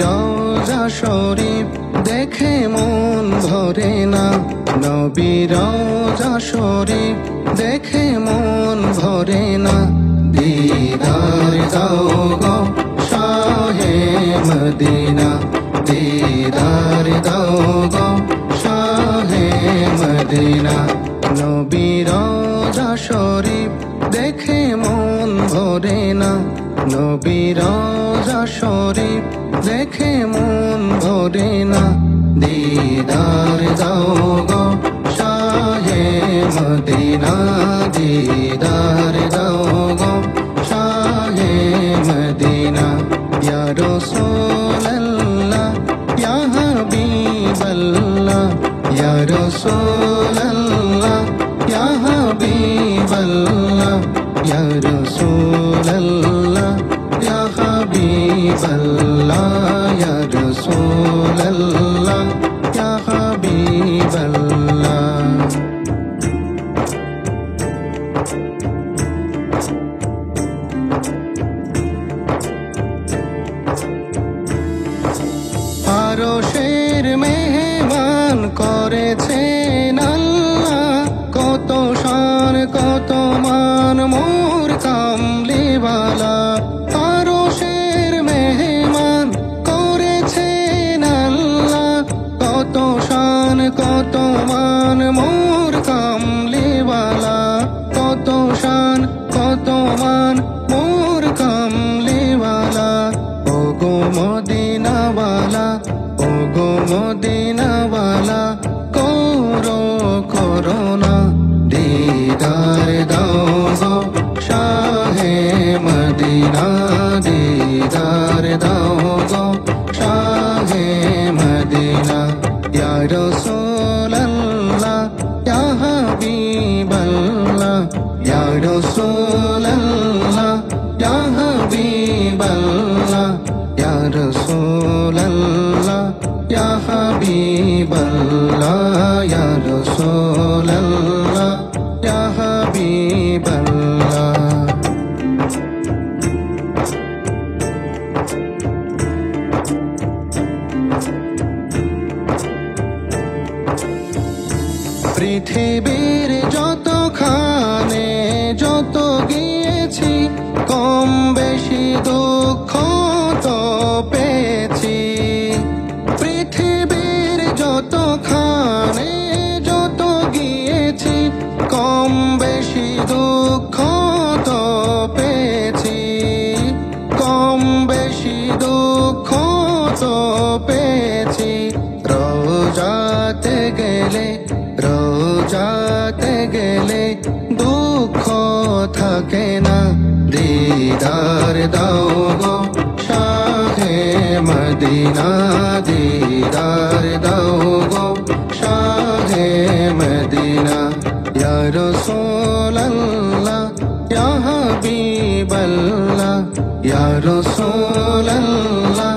রওজা শরীফ দেখে মন ভরে না, নবী রওজা শরীফ দেখে মন ভরে না। দিদার দাও গো শাহে মদিনা, দিদার দাও গো শাহে মদিনা। নবী রওজা শরীফ দেখে মন ভরে না, নবী রওজা শরীফ দেখে মন ভরে না। দিদার দাও গো শাহে মদিনা, দিদার দাও গো শাহে মদিনা। ইয়া রাসূলুল্লাহ ইয়া হাবিবাল্লাহ, ইয়া রাসূলুল্লাহ ইয়া হাবিবাল্লাহ, ইয়া রাসূলুল্লাহ ইয়া হাবিবাল্লাহ, ইয়া রাসূলুল্লাহ ইয়া হাবিবাল্লাহ। আরশের মেহমান করেছেন আল্লাহ, কত শান কত মান মোর কামলিওয়ালা। আরশের মেহমান করেছেন আল্লাহ, কত শান কত মান মোর কামলিওয়ালা, কত শান কত মান মোর কামলিওয়ালা। ও গো মদিনাওয়ালা, ও গো মদিনাওয়ালা, করো করোনা। দিদার দাও গো শাহে মদিনা, দিদার দাও গো শাহে মদিনা। ইয়া রাসূলুল্লাহ ইয়া হাবিবাল্লাহ, ইয়া রাসূলুল্লাহ ইয়া হাবিবাল্লাহ, ইয়া রাসূলুল্লাহ ইয়া হাবিবাল্লাহ, ইয়া রাসূলুল্লাহ ইয়া হাবিবাল্লাহ। পৃথিবীর যতখানে যত গিয়েছি, কম বেশি দুঃখ তো পেয়েছি। পৃথিবীর যতখানে যত গিয়েছি, কম বেশি দুঃখ তো পেয়েছি, কম বেশি দুঃখ তো পেয়েছি। রওজাতে গেলে, রওজাতে গেলে দুঃখ থাকে না। দিদার দাও গো শাহে মদিনা, দিদার দাও গো শাহে মদিনা। ইয়া রাসূলুল্লাহ ইয়া হাবিবাল্লাহ, ইয়া রাসূলুল্লাহ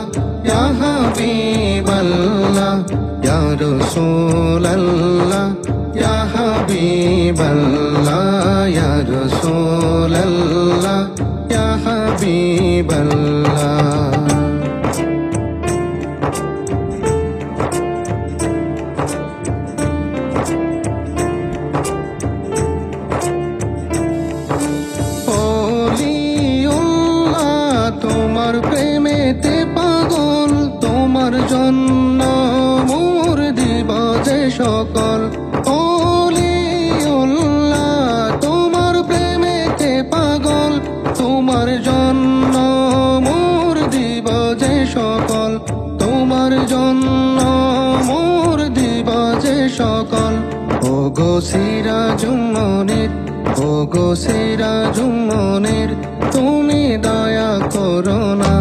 ইয়া হাবিবাল্লাহ, ইয়া রাসূলুল্লাহ ইয়া হাবিবাল্লাহ, ইয়া রাসূলুল্লাহ ইয়া হাবিবাল্লাহ। তোমার প্রেমেতে পাগল, তোমার জন্য মোর দিব যে সকল। ওলিউল্লাহ তোমার প্রেমেতে পাগল, তোমার জন্য মোর দিব যে সকল, তোমার জন্য মোর দিব যে সকল। ও গো সিরাজুম মুনির, ও গো সিরাজুম মুনির, তুমি দয়া করো না।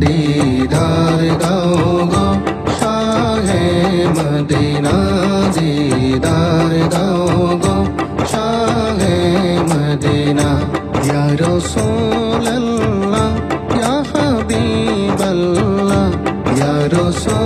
দিদার দাও গো শাহে মদিনা, দিদার দাও গো শাহে মদিনা। ইয়া রাসূলুল্লাহ ইয়া হাবিবাল্লাহ, ইয়া রাসূল